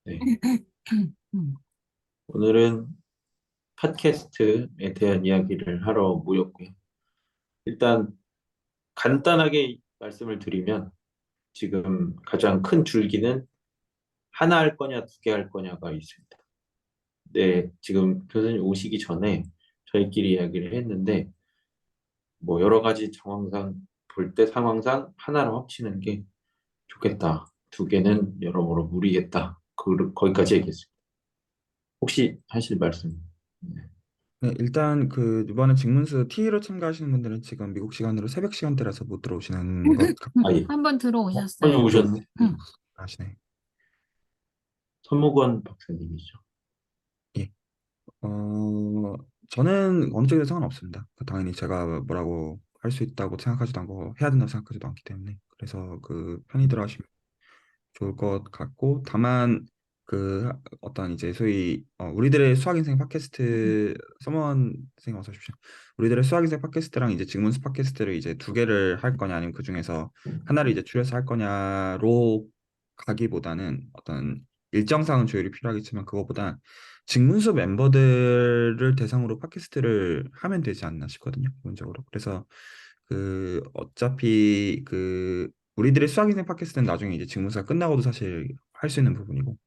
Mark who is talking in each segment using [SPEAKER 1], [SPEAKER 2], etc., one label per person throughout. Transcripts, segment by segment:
[SPEAKER 1] 네. 오늘은 팟캐스트에 대한 이야기를 하러 모였고요. 일단 간단하게 말씀을 드리면 지금 가장 큰 줄기는 하나 할 거냐, 두 개 할 거냐가 있습니다. 네, 지금 교수님 오시기 전에 저희끼리 이야기를 했는데 뭐 여러 가지 상황상 볼 때 상황상 하나로 합치는 게 좋겠다. 두 개는 여러모로 무리겠다. 거기까지 얘기했습니다. 혹시 하실 말씀? 네.
[SPEAKER 2] 네, 일단 이번에 직문수 T로 참가하시는 분들은 지금 미국 시간으로 새벽 시간대라서 못 들어오시는 것
[SPEAKER 1] 아,
[SPEAKER 2] 같고.
[SPEAKER 1] 예.
[SPEAKER 3] 한번
[SPEAKER 1] 형님
[SPEAKER 3] 들어오셨어요.
[SPEAKER 1] 오셨네.
[SPEAKER 3] 응.
[SPEAKER 2] 아시네.
[SPEAKER 1] 손목원 박사님이죠.
[SPEAKER 2] 예. 어, 저는 어느 쪽에도 상관없습니다. 당연히 제가 뭐라고 할 수 있다고 생각하지도 않고 해야 된다고 생각하지도 않기 때문에. 그래서 편히 들어가시면 좋을 것 같고, 다만 어떤 이제 소위 우리들의 수학인생 팟캐스트 서머원 선생님 어서 오십시오. 우리들의 수학인생 팟캐스트랑 이제 직문수 팟캐스트를 이제 두 개를 할 거냐 아니면 그 중에서 하나를 이제 줄여서 할 거냐로 가기보다는 어떤 일정상은 조율이 필요하겠지만 그거보다 직문수 멤버들을 대상으로 팟캐스트를 하면 되지 않나 싶거든요, 기본적으로. 그래서 어차피 우리들의 수학인생 팟캐스트는 나중에 이제 직무가 끝나고도 사실 할 수 있는 부분이고,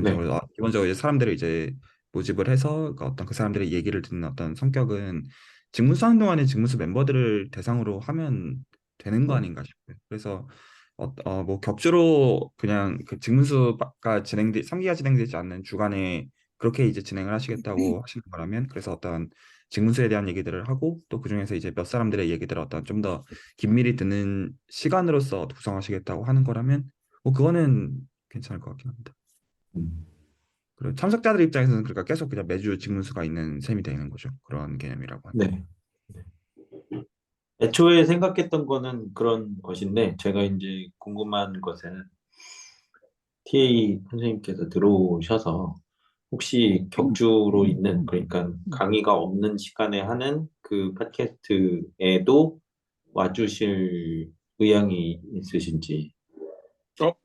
[SPEAKER 1] 네.
[SPEAKER 2] 기본적으로 이제 사람들을 이제 모집을 해서 어떤 그 사람들의 얘기를 듣는 어떤 성격은 직무수 하는 동안에 직무수 멤버들을 대상으로 하면 되는 거 아닌가 싶어요. 그래서 뭐 격주로 그냥 그 직무수가 3기가 진행되지 않는 주간에 그렇게 이제 진행을 하시겠다고 하시는 거라면, 그래서 어떤 직무수에 대한 얘기들을 하고 또 그중에서 이제 몇 사람들의 얘기들을 어떤 좀 더 긴밀히 듣는 시간으로서 구성하시겠다고 하는 거라면 뭐 그거는 괜찮을 것 같긴 합니다.
[SPEAKER 1] 음,
[SPEAKER 2] 그리고 참석자들 입장에서는 그러니까 계속 그냥 매주 직무수가 있는 셈이 되는 거죠. 그런 개념이라고 하면.
[SPEAKER 1] 네. 애초에 생각했던 거는 그런 것인데, 제가 이제 궁금한 것은 TA 선생님께서 들어오셔서 혹시 격주로 있는, 그러니까 강의가 없는 시간에 하는 그 팟캐스트에도 와주실 의향이 있으신지.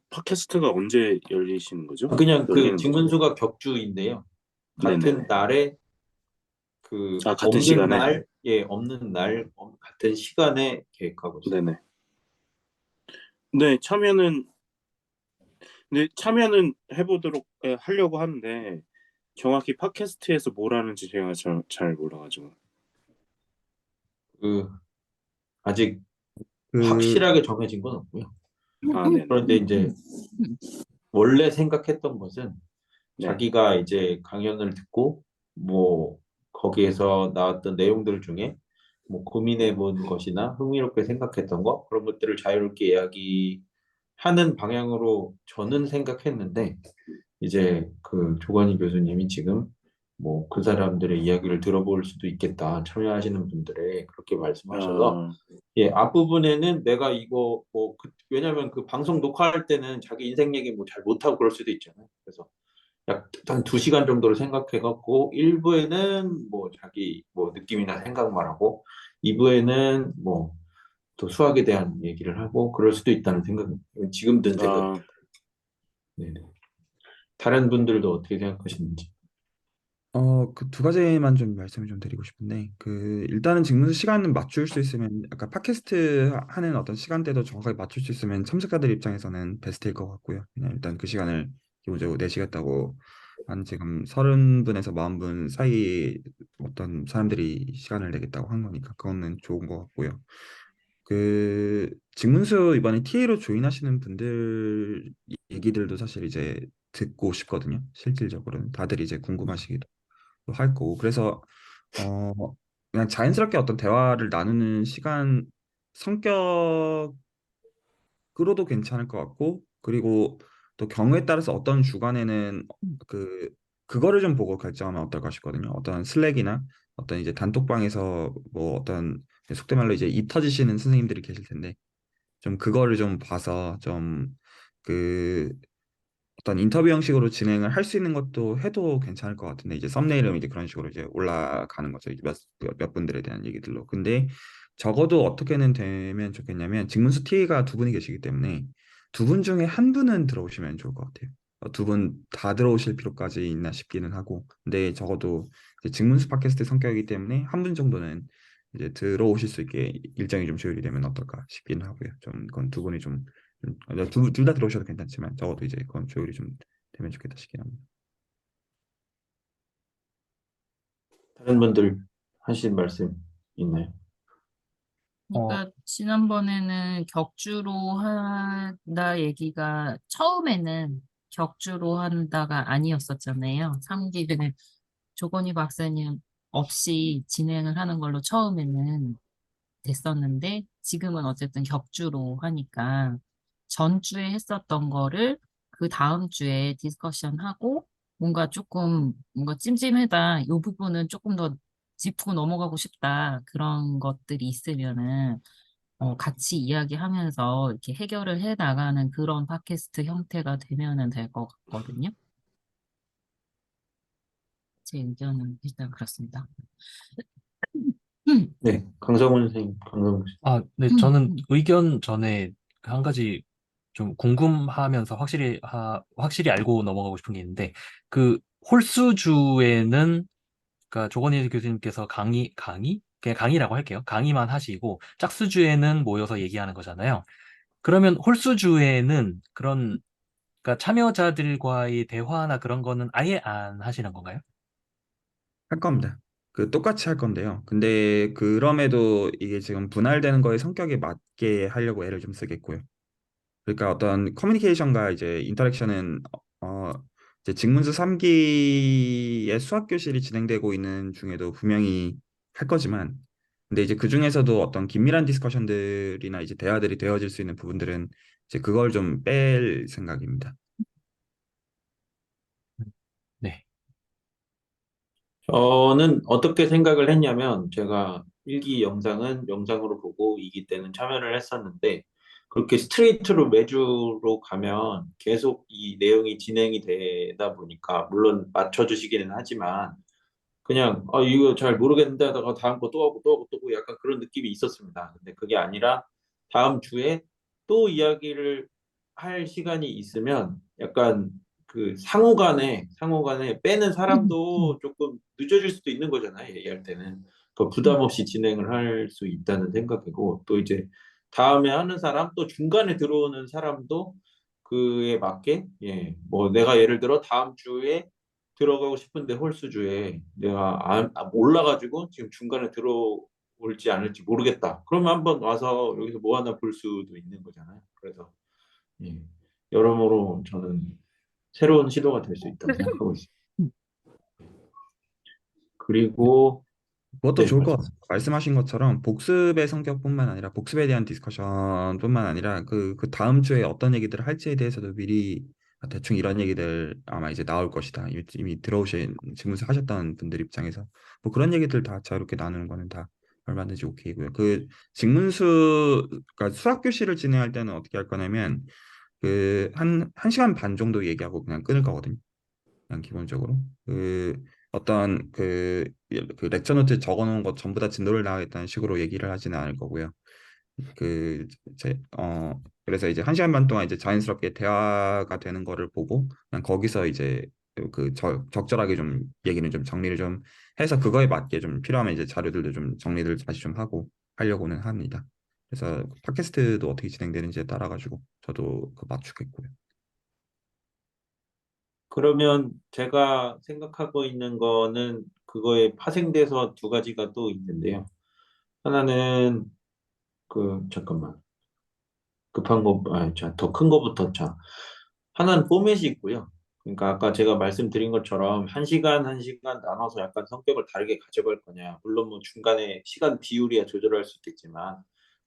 [SPEAKER 4] 팟캐스트가 언제 열리시는 거죠?
[SPEAKER 1] 그냥 그
[SPEAKER 4] 열리는 거죠?
[SPEAKER 1] 직문수가 격주인데요. 같은
[SPEAKER 4] 네네네.
[SPEAKER 1] 날에 그
[SPEAKER 4] 아, 같은
[SPEAKER 1] 없는
[SPEAKER 4] 시간에?
[SPEAKER 1] 날, 예, 없는 날, 같은 시간에 계획하고 있습니다.
[SPEAKER 4] 네네. 네, 참여는 해보도록 하려고 하는데, 정확히 팟캐스트에서 뭘 하는지 제가 잘 몰라가지고.
[SPEAKER 1] 그 아직
[SPEAKER 2] 그
[SPEAKER 1] 확실하게 정해진 건 없고요.
[SPEAKER 4] 아, 네네.
[SPEAKER 1] 그런데 이제 원래 생각했던 것은
[SPEAKER 4] 네.
[SPEAKER 1] 자기가 이제 강연을 듣고 뭐 거기에서 나왔던 내용들 중에 뭐 고민해 본 것이나 흥미롭게 생각했던 거 그런 것들을 자유롭게 이야기하는 방향으로 저는 생각했는데 이제 그 조건희 교수님이 지금 뭐 그 사람들의 이야기를 들어볼 수도 있겠다 참여하시는 분들의 그렇게 말씀하셔서
[SPEAKER 4] 아,
[SPEAKER 1] 예, 앞부분에는 내가 이거 뭐 왜냐면 그 방송 녹화할 때는 자기 인생 얘기 뭐 잘 못하고 그럴 수도 있잖아요. 그래서 약 한 2시간 정도를 생각해 갖고 1부에는 뭐 자기 뭐 느낌이나 생각만 하고 2부에는 뭐 또 수학에 대한 얘기를 하고 그럴 수도 있다는 생각, 지금 든
[SPEAKER 4] 아,
[SPEAKER 1] 생각입니다. 네. 다른 분들도 어떻게 생각하시는지.
[SPEAKER 2] 그 두 가지만 좀 말씀을 좀 드리고 싶은데, 일단은 직무수 시간은 맞출 수 있으면, 아까 팟캐스트 하는 어떤 시간대도 정확하게 맞출 수 있으면 참석자들 입장에서는 베스트일 것 같고요. 그냥 일단 그 시간을 기본적으로 내시겠다고 한 지금 30분에서 40분 사이 어떤 사람들이 시간을 내겠다고 한 거니까 그거는 좋은 것 같고요. 직문수 이번에 TA로 조인하시는 분들 얘기들도 사실 이제 듣고 싶거든요. 실질적으로는 다들 이제 궁금하시기도 할 거고. 그래서 어 그냥 자연스럽게 어떤 대화를 나누는 시간 성격으로도 괜찮을 것 같고, 그리고 또 경우에 따라서 어떤 주간에는 그 그거를 좀 보고 결정하면 어떨까 싶거든요. 어떤 슬랙이나 어떤 이제 단톡방에서 뭐 어떤 속된 말로 이제 이 터지시는 선생님들이 계실 텐데, 좀 그거를 좀 봐서 좀 그 어떤 인터뷰 형식으로 진행을 할 수 있는 것도 해도 괜찮을 것 같은데, 이제 썸네일은 이제 그런 식으로 이제 올라가는 거죠. 이제 몇 분들에 대한 얘기들로. 근데 적어도 어떻게는 되면 좋겠냐면, 직문수 TA가 두 분이 계시기 때문에 두 분 중에 한 분은 들어오시면 좋을 것 같아요. 두 분 다 들어오실 필요까지 있나 싶기는 하고, 근데 적어도 이제 직문수 팟캐스트 성격이기 때문에 한 분 정도는 이제 들어오실 수 있게 일정이 좀 조율이 되면 어떨까 싶기는 하고요. 좀 그건 두 분이 둘 다 들어오셔도 괜찮지만 적어도 이제 그건 조율이 좀 되면 좋겠다 싶긴 합니다.
[SPEAKER 1] 다른 분들 하신 말씀 있나요?
[SPEAKER 3] 어,
[SPEAKER 5] 그러니까 지난번에는 격주로 한다 얘기가 처음에는 격주로 한다가 아니었었잖아요. 3기를 조건희 박사님 없이 진행을 하는 걸로 처음에는 됐었는데 지금은 어쨌든 격주로 하니까 전주에 했었던 거를 그 다음 주에 디스커션하고 뭔가 조금 뭔가 찜찜하다. 이 부분은 조금 더 짚고 넘어가고 싶다. 그런 것들이 있으면은 같이 이야기하면서 이렇게 해결을 해 나가는 그런 팟캐스트 형태가 되면은 될 것 같거든요. 제 의견은 일단 그렇습니다.
[SPEAKER 1] 네, 강성훈 선생님, 강성훈 씨.
[SPEAKER 3] 네, 저는 의견 전에 한 가지 좀 궁금하면서 확실히 알고 넘어가고 싶은 게 있는데, 그 홀수주에는, 그러니까 조건희 교수님께서 그냥 강의라고 할게요. 강의만 하시고, 짝수주에는 모여서 얘기하는 거잖아요. 그러면 홀수주에는 그러니까 참여자들과의 대화나 그런 거는 아예 안 하시는 건가요?
[SPEAKER 2] 할 겁니다. 그 똑같이 할 건데요. 근데 그럼에도 이게 지금 분할되는 거에 성격에 맞게 하려고 애를 좀 쓰겠고요. 그러니까 어떤 커뮤니케이션과 이제 인터랙션은 이제 직문수 3기의 수학 교실이 진행되고 있는 중에도 분명히 할 거지만, 근데 이제 그 중에서도 어떤 긴밀한 디스커션들이나 이제 대화들이 되어질 수 있는 부분들은 이제 그걸 좀 뺄 생각입니다.
[SPEAKER 3] 네.
[SPEAKER 1] 저는 어떻게 생각을 했냐면 제가 1기 영상은 영상으로 보고 2기 때는 참여를 했었는데 그렇게 스트레이트로 매주로 가면 계속 이 내용이 진행이 되다 보니까 물론 맞춰주시기는 하지만 그냥 이거 잘 모르겠는데 하다가 다음 거 또 하고 또 하고 또 하고 약간 그런 느낌이 있었습니다. 근데 그게 아니라 다음 주에 또 이야기를 할 시간이 있으면 약간 그 상호간에 빼는 사람도 조금 늦어질 수도 있는 거잖아요. 얘기할 때는 더 부담 없이 진행을 할 수 있다는 생각이고 또 이제 다음에 하는 사람 또 중간에 들어오는 사람도 그에 맞게 뭐 내가 예를 들어 다음 주에 들어가고 싶은데 홀수주에 내가 몰라가지고 지금 중간에 들어올지 않을지 모르겠다. 그러면 한번 와서 여기서 뭐 하나 볼 수도 있는 거잖아요. 그래서 예, 여러모로 저는 새로운 시도가 될 수 있다고 생각하고 있습니다. 그리고
[SPEAKER 2] 그것도
[SPEAKER 1] 네,
[SPEAKER 2] 좋을 것
[SPEAKER 1] 말씀.
[SPEAKER 2] 같아요. 말씀하신 것처럼 복습의 성격뿐만 아니라 복습에 대한 디스커션뿐만 아니라 그 다음 주에 어떤 얘기들을 할지에 대해서도 미리 대충 이런 얘기들 아마 이제 나올 것이다. 이미 들어오신 직무서 하셨던 분들 입장에서 뭐 그런 얘기들 다 자유롭게 나누는 거는 다 얼마든지 오케이고요. 그 직문수 그러니까 수학 교실을 진행할 때는 어떻게 할 거냐면 그 한 시간 반 정도 얘기하고 그냥 끊을 거거든요. 그냥 기본적으로 어떤 그 렉처 노트 적어놓은 것 전부 다 진도를 나가겠다는 식으로 얘기를 하지는 않을 거고요. 그 제 그래서 이제 한 시간 반 동안 이제 자연스럽게 대화가 되는 거를 보고 그냥 거기서 이제 적절하게 좀 얘기는 좀 정리를 좀 해서 그거에 맞게 좀 필요하면 이제 자료들도 좀 정리를 다시 좀 하고 하려고는 합니다. 그래서 팟캐스트도 어떻게 진행되는지에 따라 가지고 저도 그 맞추겠고요.
[SPEAKER 1] 그러면 제가 생각하고 있는 거는 그거에 파생돼서 두 가지가 또 있는데요. 하나는 잠깐만 급한 거, 더 큰 거부터 자. 하나는 포맷이 있고요. 그러니까 아까 제가 말씀드린 것처럼 한 시간 한 시간 나눠서 약간 성격을 다르게 가져갈 거냐. 물론 뭐 중간에 시간 비율이야 조절할 수 있겠지만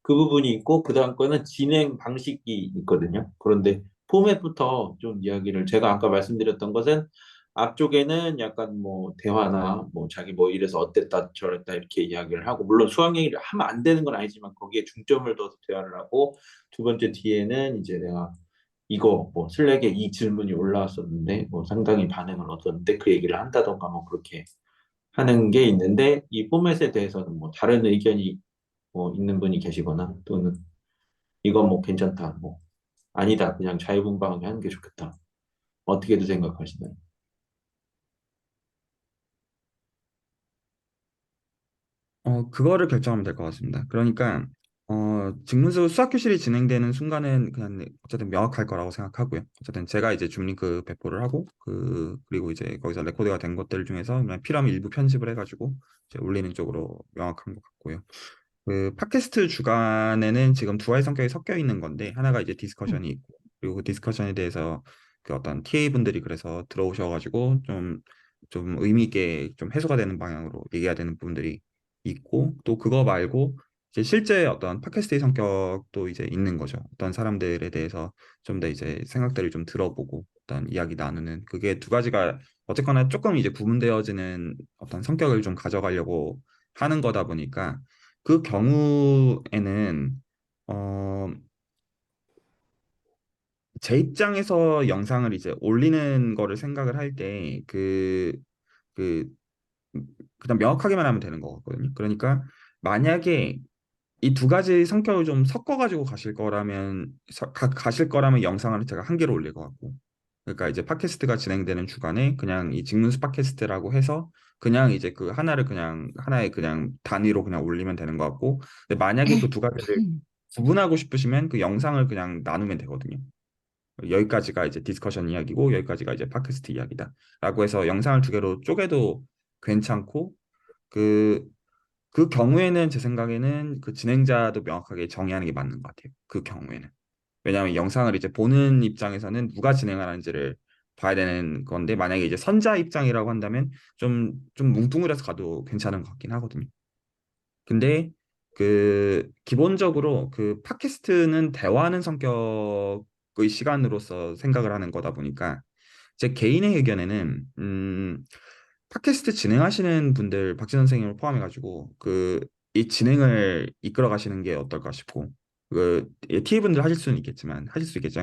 [SPEAKER 1] 그 부분이 있고 그다음 거는 진행 방식이 있거든요. 그런데 포맷부터 좀 이야기를 제가 아까 말씀드렸던 것은 앞쪽에는 약간 뭐 대화나 뭐 자기 뭐 이래서 어땠다 저랬다 이렇게 이야기를 하고 물론 수학 얘기를 하면 안 되는 건 아니지만 거기에 중점을 둬서 대화를 하고 두 번째 뒤에는 이제 내가 이거 뭐 슬랙에 이 질문이 올라왔었는데 뭐 상당히 반응을 얻었는데 그 얘기를 한다던가 뭐 그렇게 하는 게 있는데 이 포맷에 대해서는 뭐 다른 의견이 뭐 있는 분이 계시거나 또는 이건 뭐 괜찮다 뭐 아니다 그냥 자유분방하게 하는 게 좋겠다 어떻게들 생각하시나요?
[SPEAKER 2] 그거를 결정하면 될 것 같습니다. 그러니까 직문수 수학 교실이 진행되는 순간은 그냥 어쨌든 명확할 거라고 생각하고요. 어쨌든 제가 이제 줌링크 배포를 하고 그리고 이제 거기서 레코드가 된 것들 중에서 그냥 필요하면 일부 편집을 해가지고 이제 올리는 쪽으로 명확한 것 같고요. 그 팟캐스트 주간에는 지금 두 가지 성격이 섞여 있는 건데 하나가 이제 디스커션이 있고 그리고 그 디스커션에 대해서 그 어떤 TA 분들이 그래서 들어오셔가지고 좀 의미 있게 좀 해소가 되는 방향으로 얘기해야 되는 부분들이 있고 또 그거 말고 이제 실제 어떤 팟캐스트의 성격도 이제 있는 거죠. 어떤 사람들에 대해서 좀 더 이제 생각들을 좀 들어보고 어떤 이야기 나누는 그게 두 가지가 어쨌거나 조금 이제 구분되어지는 어떤 성격을 좀 가져가려고 하는 거다 보니까 그 경우에는 어, 제 입장에서 영상을 이제 올리는 거를 생각을 할 때 그 그냥 명확하게만 하면 되는 거거든요. 그러니까 만약에 이 두 가지 성격을 좀 섞어가지고 가실 거라면 영상을 제가 한 개로 올릴 것 같고 그러니까 이제 팟캐스트가 진행되는 주간에 그냥 이 직문수 팟캐스트라고 해서 그냥 이제 그 하나를 그냥 하나의 그냥 단위로 그냥 올리면 되는 것 같고 근데 만약에 그 두 가지를 구분하고 싶으시면 그 영상을 그냥 나누면 되거든요. 여기까지가 이제 디스커션 이야기고 여기까지가 이제 팟캐스트 이야기다. 라고 해서 영상을 두 개로 쪼개도 괜찮고 그 그 경우에는 제 생각에는 그 진행자도 명확하게 정의하는 게 맞는 것 같아요. 그 경우에는. 왜냐하면 영상을 이제 보는 입장에서는 누가 진행하는지를 봐야 되는 건데 만약에 이제 선자 입장이라고 한다면 좀 뭉뚱그려서 가도 괜찮은 것 같긴 하거든요. 근데 기본적으로 그 팟캐스트는 대화하는 성격의 시간으로서 생각을 하는 거다 보니까 제 개인의 의견에는 팟캐스트 진행하시는 분들 박진 선생님을 포함해가지고 이 진행을 이끌어 가시는 게 어떨까 싶고 TA 분들 하실 수 있겠지만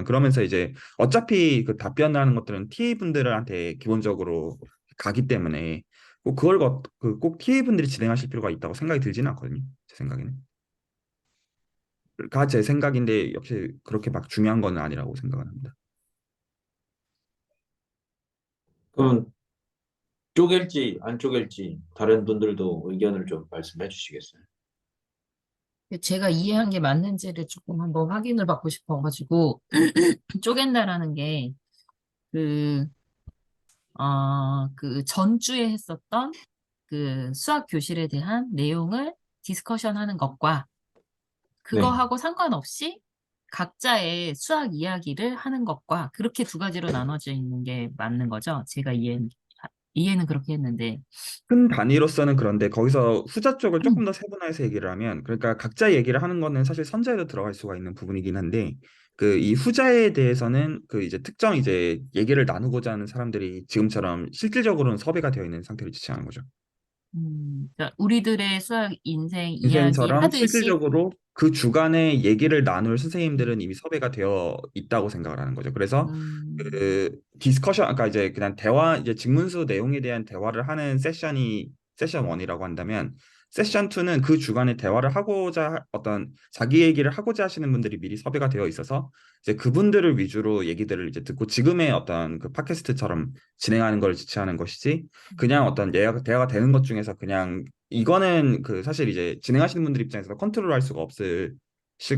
[SPEAKER 2] 그러면서 이제 어차피 그 답변하는 것들은 TA 분들한테 기본적으로 가기 때문에 꼭 TA 분들이 진행하실 필요가 있다고 생각이 들지는 않거든요. 제 생각에는. 가 제 생각인데 역시 그렇게 막 중요한 건 아니라고 생각을 합니다.
[SPEAKER 1] 그럼 쪼갤지 안 쪼갤지 다른 분들도 의견을 좀 말씀해 주시겠어요?
[SPEAKER 5] 제가 이해한 게 맞는지를 조금 한번 확인을 받고 싶어가지고, 쪼갠다라는 게, 그, 그 전주에 했었던 그 수학 교실에 대한 내용을 디스커션 하는 것과,
[SPEAKER 1] 네.
[SPEAKER 5] 그거하고 상관없이 각자의 수학 이야기를 하는 것과, 그렇게 두 가지로 나눠져 있는 게 맞는 거죠. 제가 이해는 그렇게 했는데,
[SPEAKER 2] 큰 단위로서는 그런데 거기서 후자 쪽을 조금 더 세분화해서 얘기를 하면 그러니까 각자 얘기를 하는 거는 사실 선자에도 들어갈 수가 있는 부분이긴 한데 이 후자에 대해서는 그 이제 특정 이제 얘기를 나누고자 하는 사람들이 지금처럼 실질적으로는 섭외가 되어 있는 상태를 지칭하는 거죠.
[SPEAKER 5] 그러니까 우리들의 수학 인생 이야기
[SPEAKER 2] 인생처럼
[SPEAKER 5] 하듯이,
[SPEAKER 2] 실질적으로 그 주간에 얘기를 나눌 선생님들은 이미 섭외가 되어 있다고 생각을 하는 거죠. 그래서
[SPEAKER 5] 음,
[SPEAKER 2] 그 디스커션, 아까 이제 그냥 대화, 이제 직문수 내용에 대한 대화를 하는 세션이 세션 1이라고 한다면 세션 2는 그 주간에 대화를 어떤 자기 얘기를 하고자 하시는 분들이 미리 섭외가 되어 있어서 이제 그분들을 위주로 얘기들을 이제 듣고 지금의 어떤 그 팟캐스트처럼 진행하는 걸 지시하는 것이지 그냥 어떤 대화가 되는 것 중에서 그냥 이거는 그 사실 이제 진행하시는 분들 입장에서 컨트롤할 수가 없으실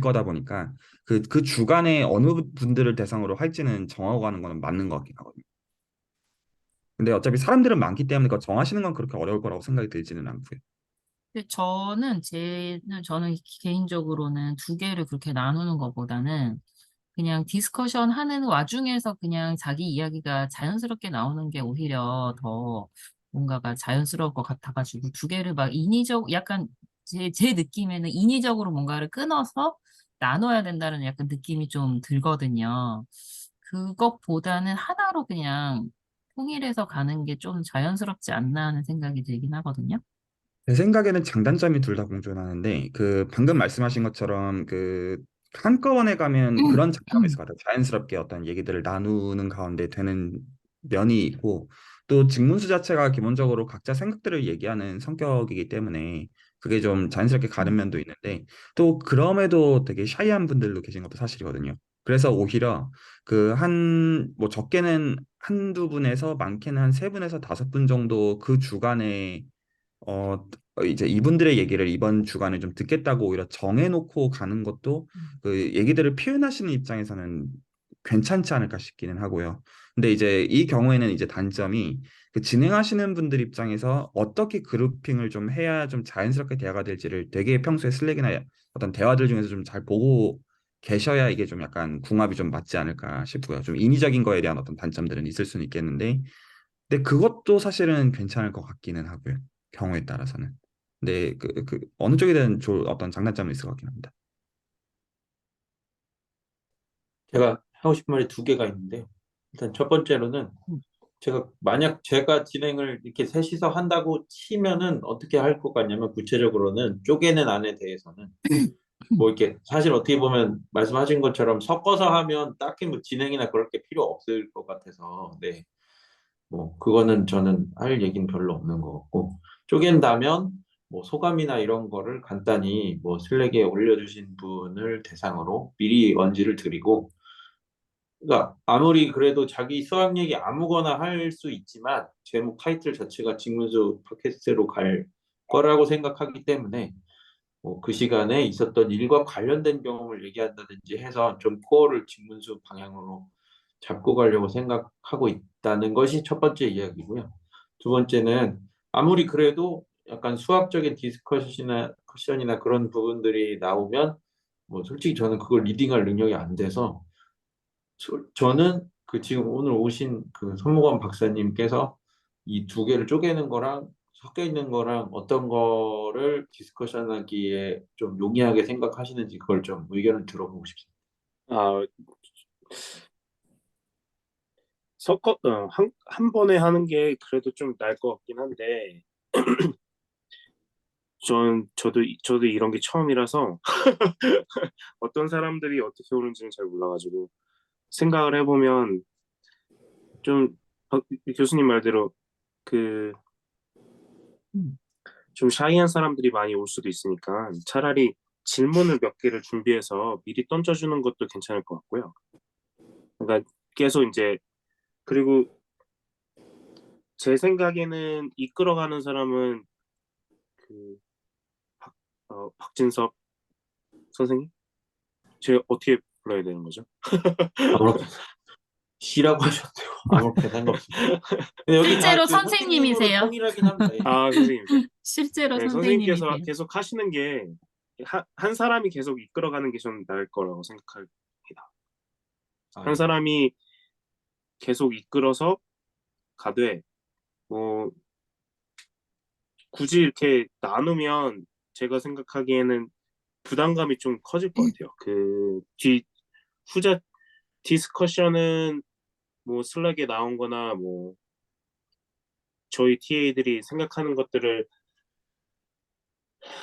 [SPEAKER 2] 거다 보니까 그 주간에 어느 분들을 대상으로 할지는 정하고 가는 거는 맞는 것 같긴 하거든요. 근데 어차피 사람들은 많기 때문에 그거 정하시는 건 그렇게 어려울 거라고 생각이 들지는 않고요.
[SPEAKER 5] 근데 저는 개인적으로는 두 개를 그렇게 나누는 것보다는 그냥 디스커션 하는 와중에서 그냥 자기 이야기가 자연스럽게 나오는 게 오히려 더 뭔가가 자연스러울 것 같아가지고 두 개를 막 약간 제 느낌에는 인위적으로 뭔가를 끊어서 나눠야 된다는 약간 느낌이 좀 들거든요. 그것보다는 하나로 그냥 통일해서 가는 게 좀 자연스럽지 않나 하는 생각이 들긴 하거든요.
[SPEAKER 2] 제 생각에는 장단점이 둘 다 공존하는데 그 방금 말씀하신 것처럼 그 한꺼번에 가면 그런 장점에서 가장 자연스럽게 어떤 얘기들을 나누는 가운데 되는 면이 있고 또 직문수 자체가 기본적으로 각자 생각들을 얘기하는 성격이기 때문에 그게 좀 자연스럽게 가는 면도 있는데 또 그럼에도 되게 샤이한 분들도 계신 것도 사실이거든요. 그래서 오히려 뭐 적게는 한두 분에서 많게는 한 세 분에서 다섯 분 정도 그 주간에 어, 이제 이분들의 얘기를 이번 주간에 좀 듣겠다고 오히려 정해놓고 가는 것도 그 얘기들을 표현하시는 입장에서는 괜찮지 않을까 싶기는 하고요. 근데 이제 이 경우에는 이제 단점이 그 진행하시는 분들 입장에서 어떻게 그룹핑을 좀 해야 좀 자연스럽게 대화가 될지를 되게 평소에 슬랙이나 어떤 대화들 중에서 좀 잘 보고 계셔야 이게 좀 약간 궁합이 좀 맞지 않을까 싶고요. 좀 인위적인 거에 대한 어떤 단점들은 있을 수는 있겠는데, 근데 그것도 사실은 괜찮을 것 같기는 하고요. 경우에 따라서는. 근데 어느 쪽이든 어떤 장단점은 있을 것 같긴 합니다.
[SPEAKER 1] 제가 하고 싶은 말이 두 개가 있는데요. 일단 첫 번째로는 만약 제가 진행을 이렇게 셋이서 한다고 치면은 어떻게 할 것 같냐면 구체적으로는 쪼개는 안에 대해서는 뭐 이렇게 사실 어떻게 보면 말씀하신 것처럼 섞어서 하면 딱히 뭐 진행이나 그럴 게 필요 없을 것 같아서 네. 뭐 그거는 저는 할 얘기는 별로 없는 것 같고 쪼갠다면 뭐 소감이나 이런 거를 간단히 뭐 슬랙에 올려주신 분을 대상으로 미리 언지를 드리고 그러니까 아무리 그래도 자기 수학 얘기 아무거나 할 수 있지만 제목 타이틀 자체가 직문수 팟캐스트로 갈 거라고 생각하기 때문에 뭐 그 시간에 있었던 일과 관련된 경험을 얘기한다든지 해서 좀 코어를 직문수 방향으로 잡고 가려고 생각하고 있다는 것이 첫 번째 이야기고요. 두 번째는 아무리 그래도 약간 수학적인 디스커션이나 커션이나 그런 부분들이 나오면 뭐 솔직히 저는 그걸 리딩할 능력이 안 돼서 저는 그 지금 오늘 오신 그 손모건 박사님께서 이 두 개를 쪼개는 거랑 섞여 있는 거랑 어떤 거를 디스커션 하기에 좀 용이하게 생각하시는지 그걸 좀 의견을 들어보고 싶습니다.
[SPEAKER 4] 아, 한 번에 하는 게 그래도 좀 나을 것 같긴 한데, 저도 이런 게 처음이라서 어떤 사람들이 어떻게 오는지는 잘 몰라가지고 생각을 해보면 좀 교수님 말대로 그 좀 샤이한 사람들이 많이 올 수도 있으니까 차라리 질문을 몇 개를 준비해서 미리 던져주는 것도 괜찮을 것 같고요. 그러니까 계속 이제 그리고 제 생각에는 이끌어가는 사람은 그 박진섭 선생님? 제가 어떻게 불러야 되는 거죠?
[SPEAKER 1] 아무렇게 시라고 하셨대요. 아무렇게 상관없습니다. 근데 여기 다
[SPEAKER 5] 실제로
[SPEAKER 1] 그 선생님으로
[SPEAKER 5] 선생님이세요.
[SPEAKER 1] 통일하긴 합니다. 예.
[SPEAKER 4] 아, 선생님이세요?
[SPEAKER 5] 실제로
[SPEAKER 4] 네, 선생님께서
[SPEAKER 5] 선생님이세요.
[SPEAKER 4] 계속 하시는 게 한 사람이 계속 이끌어가는 게 좀 나을 거라고 생각합니다.
[SPEAKER 1] 아,
[SPEAKER 4] 한
[SPEAKER 1] 예.
[SPEAKER 4] 사람이 계속 이끌어서 가되 뭐 굳이 이렇게 나누면 제가 생각하기에는 부담감이 좀 커질 것 같아요. 후자 디스커션은 뭐 슬랙에 나온 거나 뭐 저희 TA들이 생각하는 것들을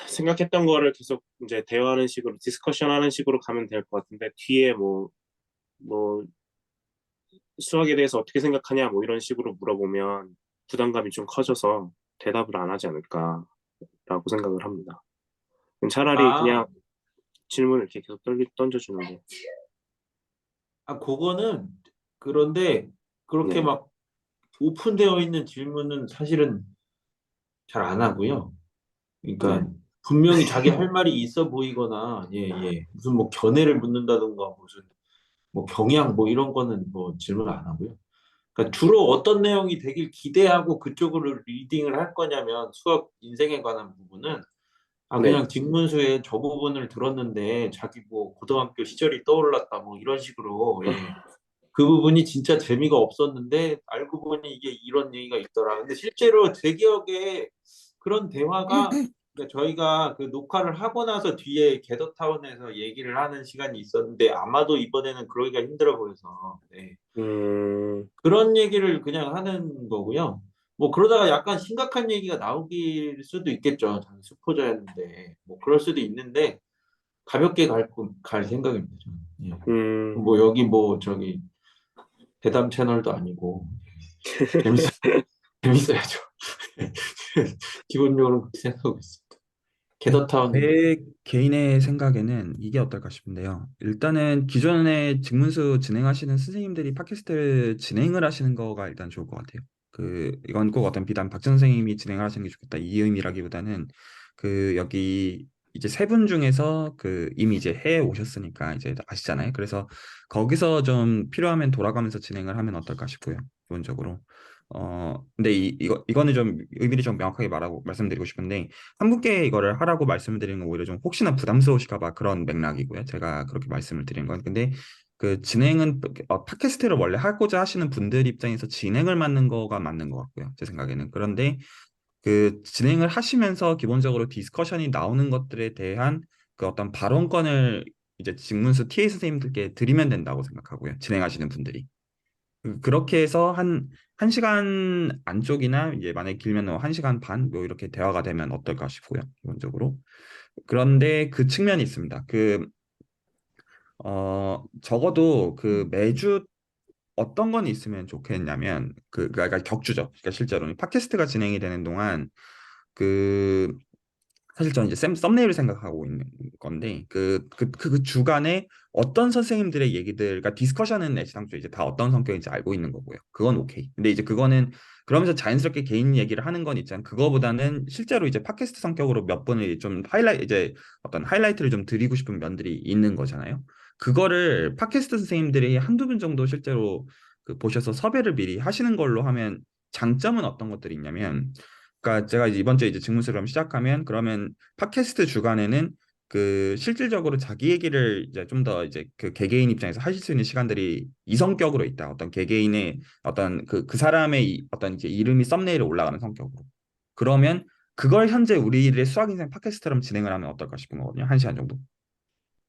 [SPEAKER 4] 생각했던 거를 계속 이제 대화하는 식으로 디스커션 하는 식으로 가면 될 것 같은데 뒤에 뭐 수학에 대해서 어떻게 생각하냐 뭐 이런 식으로 물어보면 부담감이 좀 커져서 대답을 안 하지 않을까라고 생각을 합니다. 차라리 그냥
[SPEAKER 1] 아,
[SPEAKER 4] 질문을 이렇게 계속 던져주는 게.
[SPEAKER 1] 그거는 그런데 그렇게
[SPEAKER 4] 네.
[SPEAKER 1] 막 오픈되어 있는 질문은 사실은 잘 안 하고요.
[SPEAKER 4] 네.
[SPEAKER 1] 그러니까 분명히 자기 할 말이 있어 보이거나 예, 예. 무슨 뭐 견해를 묻는다든가 무슨 뭐 경향 뭐 이런 거는 뭐 질문 안 하고요. 그러니까 주로 어떤 내용이 되길 기대하고 그쪽으로 리딩을 할 거냐면 수업 인생에 관한 부분은
[SPEAKER 4] 네.
[SPEAKER 1] 그냥 직문수에 저 부분을 들었는데 자기 뭐 고등학교 시절이 떠올랐다 뭐 이런 식으로 예. 그 부분이 진짜 재미가 없었는데 알고 보니 이게 이런 얘기가 있더라. 근데 실제로 제 기억에 그런 대화가 그러니까 저희가 그 녹화를 하고 나서 뒤에 게더타운에서 얘기를 하는 시간이 있었는데 아마도 이번에는 그러기가 힘들어 보여서 네. 그런 얘기를 그냥 하는 거고요. 뭐 그러다가 약간 심각한 얘기가 나오길 수도 있겠죠. 자기 수포자였는데 뭐 그럴 수도 있는데 가볍게 갈 생각입니다. 저는. 예. 뭐 여기 뭐 저기 대담 채널도 아니고 재밌어야죠. 기본적으로 그렇게 생각하고 있습니다. 캐더타운.
[SPEAKER 2] 제 개인의 생각에는 이게 어떨까 싶은데요. 일단은 기존에 직문수 진행하시는 선생님들이 팟캐스트를 진행을 하시는 거가 일단 좋을 것 같아요. 이건 꼭 어떤 비단 박 선생님이 진행을 하시는 게 좋겠다 이 의미라기보다는 여기 이제 세 분 중에서 이미 이제 해 오셨으니까 이제 아시잖아요. 그래서 거기서 좀 필요하면 돌아가면서 진행을 하면 어떨까 싶고요. 기본적으로. 근데 이거는 좀 의미를 좀 명확하게 말씀드리고 싶은데 한 분께 이거를 하라고 말씀드리는 건 오히려 좀 혹시나 부담스러우실까 봐 그런 맥락이고요. 제가 그렇게 말씀을 드린 건. 근데 진행은 팟캐스트를 원래 하고자 하시는 분들 입장에서 진행을 맡는 거가 맞는 것 같고요. 제 생각에는. 그런데 진행을 하시면서 기본적으로 디스커션이 나오는 것들에 대한 어떤 발언권을 이제 직문수 TA 선생님들께 드리면 된다고 생각하고요. 진행하시는 분들이. 그렇게 해서 한 시간 안쪽이나 이제 만약에 길면 한 시간 반 뭐 이렇게 대화가 되면 어떨까 싶고요. 기본적으로. 그런데 그 측면이 있습니다. 적어도 매주 어떤 건 있으면 좋겠냐면 그러니까 격주죠. 그러니까 실제로는 팟캐스트가 진행이 되는 동안 그 사실 저는 이제 썸네일을 생각하고 있는 건데 그 주간에 어떤 선생님들의 얘기들, 그러니까 디스커션은 애시당초 이제 다 어떤 성격인지 알고 있는 거고요. 그건 오케이. 근데 이제 그거는 그러면서 자연스럽게 개인 얘기를 하는 건 있잖아요. 그거보다는 실제로 이제 팟캐스트 성격으로 몇 분을 좀 이제 어떤 하이라이트를 좀 드리고 싶은 면들이 있는 거잖아요. 그거를 팟캐스트 선생님들이 한두 분 정도 실제로 보셔서 섭외를 미리 하시는 걸로 하면 장점은 어떤 것들이 있냐면 그러니까 제가 이제 이번 주에 이제 직무수를 그럼 시작하면 그러면 팟캐스트 주간에는 실질적으로 자기 얘기를 이제 좀 더 이제 개개인 입장에서 하실 수 있는 시간들이 이성격으로 있다. 어떤 개개인의 어떤 그 사람의 어떤 이제 이름이 썸네일에 올라가는 성격으로. 그러면 그걸 현재 우리들의 수학 인생 팟캐스트처럼 진행을 하면 어떨까 싶은 거거든요. 한 시간 정도.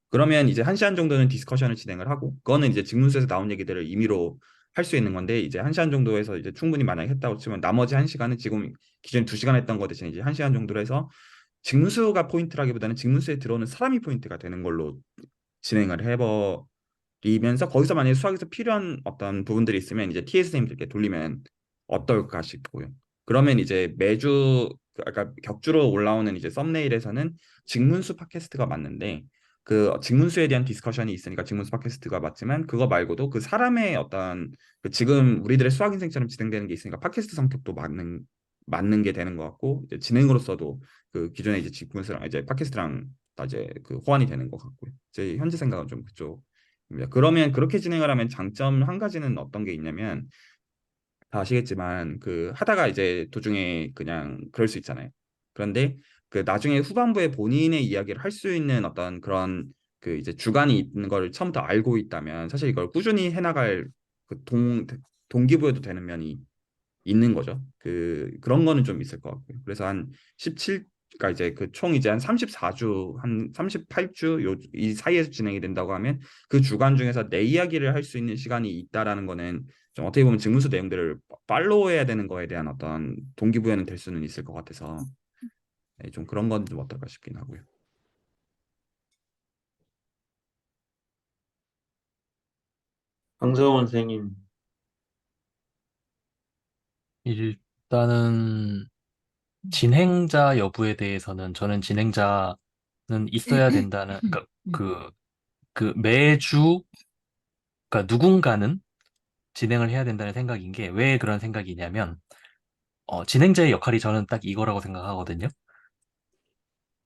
[SPEAKER 2] 그러면 이제 한 시간 정도는 디스커션을 진행을 하고 그거는 이제 직문서에서 나온 얘기들을 임의로 할 수 있는 건데 이제 한 시간 정도에서 이제 충분히 만약에 했다고 치면 나머지 한 시간은 지금 기존에 두 시간 했던 거 대신 이제 한 시간 정도로 해서 직문수가 포인트라기보다는 직문수에 들어오는 사람이 포인트가 되는 걸로 진행을 해버리면서 거기서 만약에 수학에서 필요한 어떤 부분들이 있으면 이제 TS 선생님들께 돌리면 어떨까 싶고요. 그러면 이제 매주 아까 격주로 올라오는 이제 썸네일에서는 직문수 팟캐스트가 맞는데 직문수에 대한 디스커션이 있으니까 직문수 팟캐스트가 맞지만 그거 말고도 그 사람의 어떤 지금 우리들의 수학 인생처럼 진행되는 게 있으니까 팟캐스트 성격도 맞는 게 되는 것 같고 이제 진행으로서도 기존에 이제 직문수랑 이제 팟캐스트랑 다 이제 호환이 되는 것 같고요. 제 현재 생각은 좀 그쪽입니다. 그러면 그렇게 진행을 하면 장점 한 가지는 어떤 게 있냐면 다 아시겠지만 하다가 이제 도중에 그냥 그럴 수 있잖아요. 그런데 나중에 후반부에 본인의 이야기를 할 수 있는 어떤 그런 이제 주관이 있는 걸 처음부터 알고 있다면 사실 이걸 꾸준히 해나갈 동기부여도 되는 면이 있는 거죠. 그런 거는 좀 있을 것 같고요. 그래서 한 17, 그러니까 이제 총 이제 한 34주, 한 38주 이 사이에서 진행이 된다고 하면 그 주간 중에서 내 이야기를 할 수 있는 시간이 있다라는 거는 좀 어떻게 보면 직문수 내용들을 팔로우해야 되는 거에 대한 어떤 동기부여는 될 수는 있을 것 같아서 네, 좀 그런 건 좀 어떨까 싶긴 하고요.
[SPEAKER 1] 강성원 선생님.
[SPEAKER 3] 일단은 진행자 여부에 대해서는 저는 진행자는 있어야 된다는, 그러니까 매주, 그러니까 누군가는 진행을 해야 된다는 생각인 게 왜 그런 생각이냐면, 진행자의 역할이 저는 딱 이거라고 생각하거든요.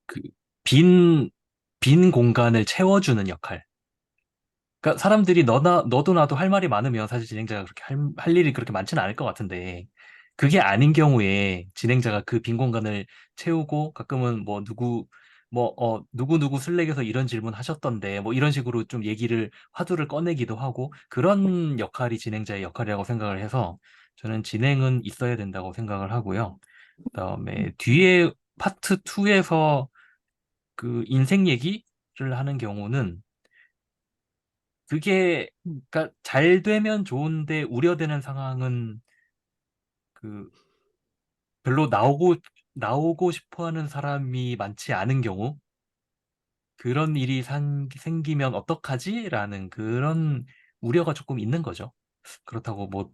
[SPEAKER 3] 그, 빈, 빈 공간을 채워주는 역할. 그러니까 사람들이 너도 나도 할 말이 많으면 사실 진행자가 그렇게 할 일이 그렇게 많지는 않을 것 같은데, 그게 아닌 경우에 진행자가 그 빈 공간을 채우고 가끔은 누구 슬랙에서 이런 질문 하셨던데, 뭐 이런 식으로 좀 화두를 꺼내기도 하고, 그런 역할이 진행자의 역할이라고 생각을 해서 저는 진행은 있어야 된다고 생각을 하고요. 그다음에 뒤에 파트 2에서 그 인생 얘기를 하는 경우는 그러니까 잘 되면 좋은데 우려되는 상황은 그 별로 나오고 싶어 하는 사람이 많지 않은 경우, 그런 일이 생기면 어떡하지? 라는 그런 우려가 조금 있는 거죠. 그렇다고 뭐,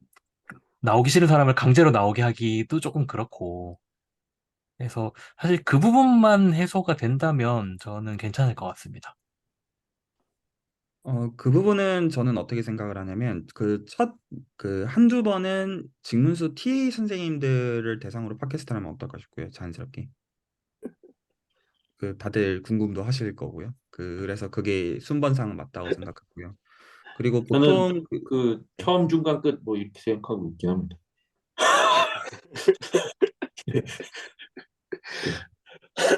[SPEAKER 3] 나오기 싫은 사람을 강제로 나오게 하기도 조금 그렇고, 그래서 사실 그 부분만 해소가 된다면 저는 괜찮을 것 같습니다.
[SPEAKER 2] 그 부분은 저는 어떻게 생각을 하냐면 한두 번은 직문수 TA 선생님들을 대상으로 팟캐스트를 하면 어떨까 싶고요. 자연스럽게. 다들 궁금도 하실 거고요. 그래서 그게 순번상은 맞다고 생각하고요. 그리고
[SPEAKER 1] 저는
[SPEAKER 2] 보통
[SPEAKER 1] 그
[SPEAKER 2] 네.
[SPEAKER 1] 처음 중간 끝 뭐 이렇게 생각하고 있긴 합니다.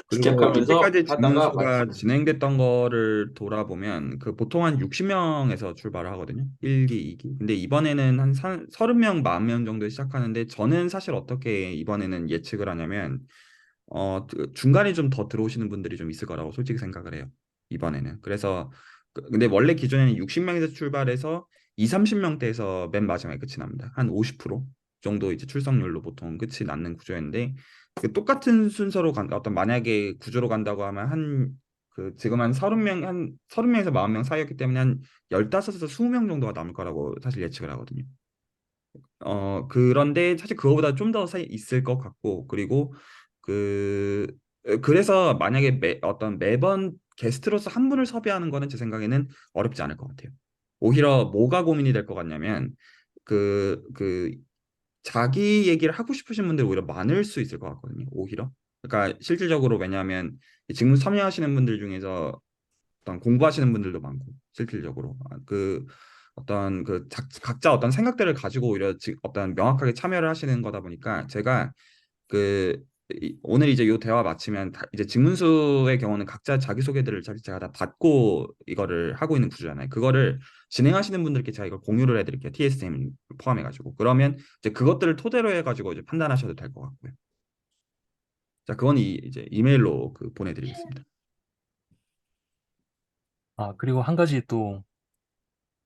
[SPEAKER 2] 그리고
[SPEAKER 1] 시작하면서
[SPEAKER 2] 이때까지
[SPEAKER 1] 하다가
[SPEAKER 2] 직문수가
[SPEAKER 1] 마치는.
[SPEAKER 2] 진행됐던 거를 돌아보면 보통 한 60명에서 출발을 하거든요. 1기, 2기. 근데 이번에는 한 30명, 40명 정도 시작하는데 저는 사실 어떻게 이번에는 예측을 하냐면 중간에 좀 더 들어오시는 분들이 좀 있을 거라고 솔직히 생각을 해요. 이번에는. 그래서 근데 원래 기존에는 60명에서 출발해서 2, 30명대에서 맨 마지막에 끝이 납니다. 한 50% 정도 이제 출석률로 보통 끝이 나는 구조였는데 똑같은 순서로 어떤 만약에 구조로 간다고 하면 지금 한 30명에서 40명 사이였기 때문에 한 15에서 20명 정도가 남을 거라고 사실 예측을 하거든요. 그런데 사실 그거보다 좀 더 있을 것 같고, 그리고 그래서 만약에 매번 게스트로서 한 분을 섭외하는 거는 제 생각에는 어렵지 않을 것 같아요. 오히려 뭐가 고민이 될 것 같냐면, 그 자기 얘기를 하고 싶으신 분들이 오히려 많을 수 있을 것 같거든요. 오히려. 그러니까 실질적으로 왜냐하면 이 직무 참여하시는 분들 중에서 어떤 공부하시는 분들도 많고 실질적으로 각자 어떤 생각들을 가지고 오히려 어떤 명확하게 참여를 하시는 거다 보니까 제가 오늘 이제 요 대화 마치면 이제 직문수의 경우는 각자 자기소개들을 제가 다 받고 이거를 하고 있는 구조잖아요. 그거를 진행하시는 분들께 제가 이걸 공유를 해드릴게요. TSM 포함해가지고. 그러면 이제 그것들을 토대로 해가지고 이제 판단하셔도 될 것 같고요. 자, 그건 이제 이메일로 보내드리겠습니다.
[SPEAKER 3] 그리고 한 가지 또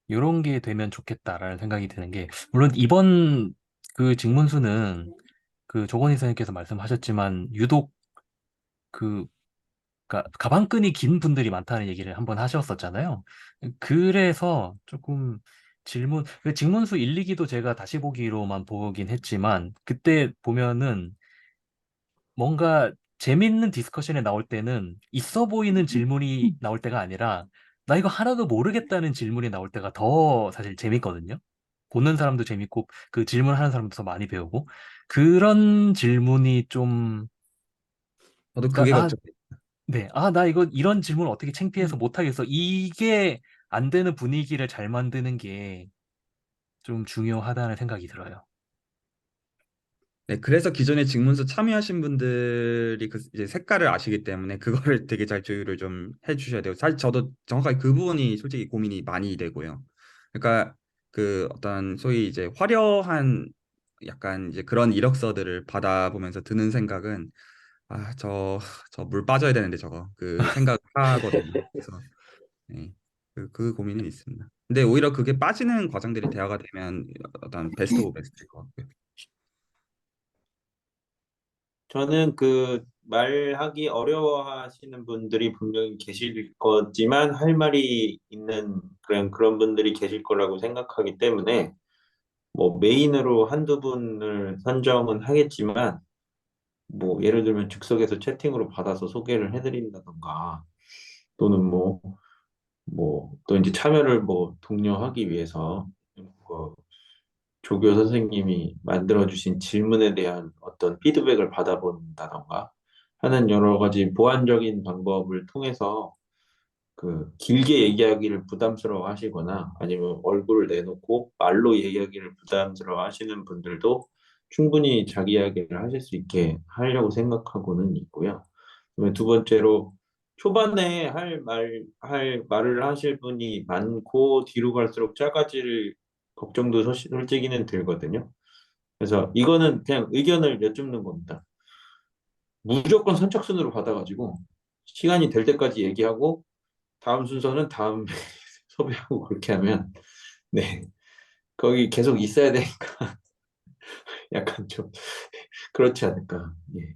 [SPEAKER 3] 이런 게 되면 좋겠다라는 생각이 드는 게, 물론 이번 그 직문수는 그 조건희 선생님께서 말씀하셨지만 유독 그 그러니까 가방끈이 긴 분들이 많다는 얘기를 한번 하셨었잖아요. 그래서 조금 그 직문수 1, 2기도 제가 다시 보기로만 보긴 했지만 그때 보면은 뭔가 재밌는 디스커션에 나올 때는 있어 보이는 질문이 나올 때가 아니라 나 이거 하나도 모르겠다는 질문이 나올 때가 더 사실 재밌거든요. 보는 사람도 재밌고 그 질문하는 사람도 더 많이 배우고 그런 질문이 좀
[SPEAKER 2] 저도 그게
[SPEAKER 3] 그러니까
[SPEAKER 2] 걱정.
[SPEAKER 3] 네. 나 이거 이런 질문 어떻게 창피해서 못하겠어. 이게 안 되는 분위기를 잘 만드는 게 좀 중요하다는 생각이 들어요.
[SPEAKER 2] 네, 그래서 기존에 직문서 참여하신 분들이 이제 색깔을 아시기 때문에 그거를 되게 잘 조율을 좀 해주셔야 돼요. 사실 저도 정확하게 그 부분이 솔직히 고민이 많이 되고요. 그러니까 어떤 소위 이제 화려한 약간 이제 그런 이력서들을 받아보면서 드는 생각은 저 물 빠져야 되는데 저거 생각하거든요. 그래서 네, 그 고민은 있습니다. 근데 오히려 그게 빠지는 과정들이 대화가 되면 어떤 베스트 오브 베스트일 것 같고요.
[SPEAKER 1] 저는 말하기 어려워하시는 분들이 분명히 계실 거지만 할 말이 있는 그런 분들이 계실 거라고 생각하기 때문에 뭐 메인으로 한두 분을 선정은 하겠지만 뭐 예를 들면 즉석에서 채팅으로 받아서 소개를 해드린다던가 또는 또 이제 참여를 독려하기 위해서 뭐 조교 선생님이 만들어주신 질문에 대한 어떤 피드백을 받아본다던가 하는 여러 가지 보완적인 방법을 통해서 길게 얘기하기를 부담스러워 하시거나 아니면 얼굴을 내놓고 말로 얘기하기를 부담스러워 하시는 분들도 충분히 자기 이야기를 하실 수 있게 하려고 생각하고는 있고요. 그다음에 두 번째로 초반에 할 말을 하실 분이 많고 뒤로 갈수록 작아질 걱정도 솔직히는 들거든요. 그래서 이거는 그냥 의견을 여쭙는 겁니다. 무조건 선착순으로 받아가지고 시간이 될 때까지 얘기하고 다음 순서는 다음 섭외하고 그렇게 하면 네 거기 계속 있어야 되니까 약간 좀 그렇지 않을까. 예.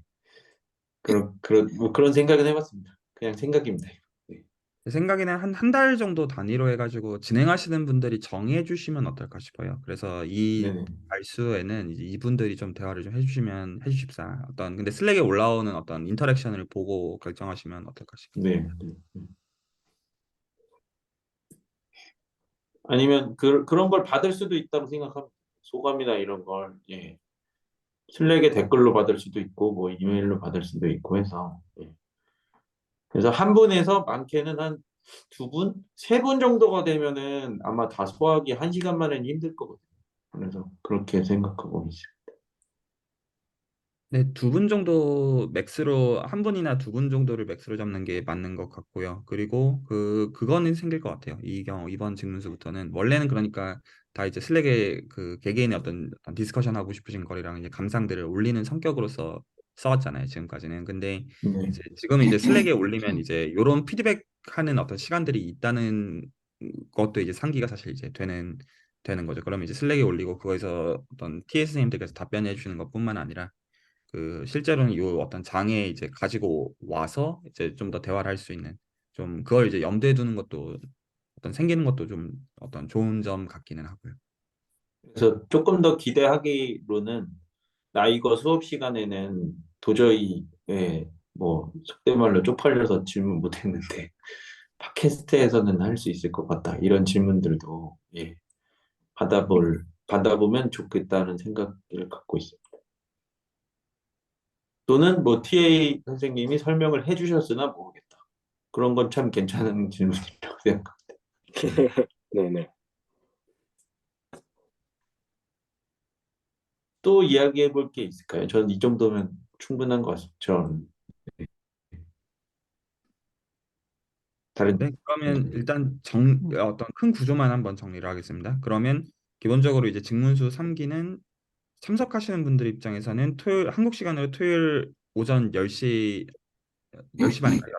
[SPEAKER 1] 그런 생각은 해봤습니다. 그냥 생각입니다. 네.
[SPEAKER 2] 제 생각에는 한 달 정도 단위로 해가지고 진행하시는 분들이 정해 주시면 어떨까 싶어요. 그래서 이
[SPEAKER 1] 네네.
[SPEAKER 2] 달수에는 이제 이분들이 좀 대화를 좀 해주시면 해주십사. 근데 슬랙에 올라오는 어떤 인터랙션을 보고 결정하시면 어떨까
[SPEAKER 1] 네.
[SPEAKER 2] 싶습니다.
[SPEAKER 1] 네. 아니면 그런 걸 받을 수도 있다고 생각합니다. 소감이나 이런 걸, 예. 슬랙에 댓글로 받을 수도 있고, 뭐, 이메일로 받을 수도 있고 해서, 예. 그래서 한 분에서 많게는 한 두 분? 세 분 정도가 되면은 아마 다 소화하기 한 시간 만에는 힘들 거거든요. 그래서 그렇게 생각하고 있어요.
[SPEAKER 2] 네, 두 분 정도 맥스로 한 분이나 두 분 정도를 맥스로 잡는 게 맞는 것 같고요. 그리고 그거는 생길 것 같아요. 이번 직문서부터는 원래는 그러니까 다 이제 슬랙에 그 개개인의 어떤 디스커션 하고 싶으신 거리랑 이제 감상들을 올리는 성격으로서 써왔잖아요. 지금까지는. 근데
[SPEAKER 1] 네.
[SPEAKER 2] 이제 지금은 이제 슬랙에 올리면 이제 요런 피드백하는 어떤 시간들이 있다는 것도 이제 상기가 사실 이제 되는 거죠. 그러면 이제 슬랙에 올리고 그거에서 어떤 TS님들께서 답변해 주시는 것뿐만 아니라 실제로는 이 어떤 장에 이제 가지고 와서 이제 좀 더 대화를 할 수 있는 좀 그걸 이제 염두에 두는 것도 어떤 생기는 것도 좀 어떤 좋은 점 같기는 하고요.
[SPEAKER 1] 그래서 조금 더 기대하기로는 나 이거 수업 시간에는 도저히, 예, 뭐, 속된 말로 쪽팔려서 질문 못 했는데, 팟캐스트에서는 할 수 있을 것 같다. 이런 질문들도, 예, 받아보면 좋겠다는 생각을 갖고 있습니다. 또는 뭐 TA 선생님이 설명을 해주셨으나 모르겠다. 그런 건 참 괜찮은 질문이라고 생각합니다.
[SPEAKER 4] 네네.
[SPEAKER 1] 또 이야기해 볼 게 있을까요? 저는 이 정도면 충분한 것 같습니다. 저는 다른
[SPEAKER 2] 네, 그러면
[SPEAKER 1] 분들은.
[SPEAKER 2] 일단
[SPEAKER 5] 음.
[SPEAKER 2] 어떤 큰 구조만 한번 정리를 하겠습니다. 그러면 기본적으로 이제 직문수 3기는 참석하시는 분들 입장에서는 한국 시간으로 토요일 오전 10시 반인가요? 11시 반인가요?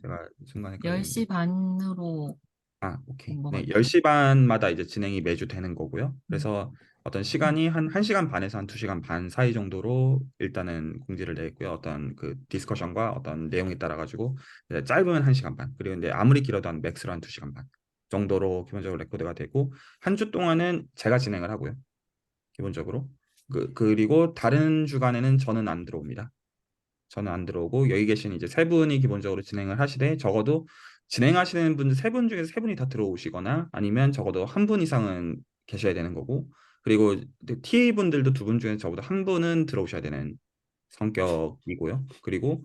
[SPEAKER 2] 제가 순간 헷갈리는데.
[SPEAKER 5] 10시 반으로
[SPEAKER 2] 오케이.
[SPEAKER 5] 본 것
[SPEAKER 2] 네,
[SPEAKER 5] 같아요.
[SPEAKER 2] 10시 반마다 이제 진행이 매주 되는 거고요.
[SPEAKER 5] 음.
[SPEAKER 2] 그래서 어떤 시간이 한 1시간 반에서 한 2시간 반 사이 정도로 일단은 공지를 내고요. 어떤 그 디스커션과 어떤 내용에 따라 가지고 이제 짧으면 1시간 반, 그리고 이제 아무리 길어도 한 맥스로 한 2시간 반 정도로 기본적으로 레코드가 되고 한 주 동안은 제가 진행을 하고요. 기본적으로. 그리고 다른 주간에는 저는 안 들어오고 여기 계신 이제 세 분이 기본적으로 진행을 하시되 적어도 진행하시는 분들 세 분 중에서 세 분이 다 들어오시거나 아니면 적어도 한 분 이상은 계셔야 되는 거고 그리고 TA 분들도 두 분 중에 적어도 한 분은 들어오셔야 되는 성격이고요. 그리고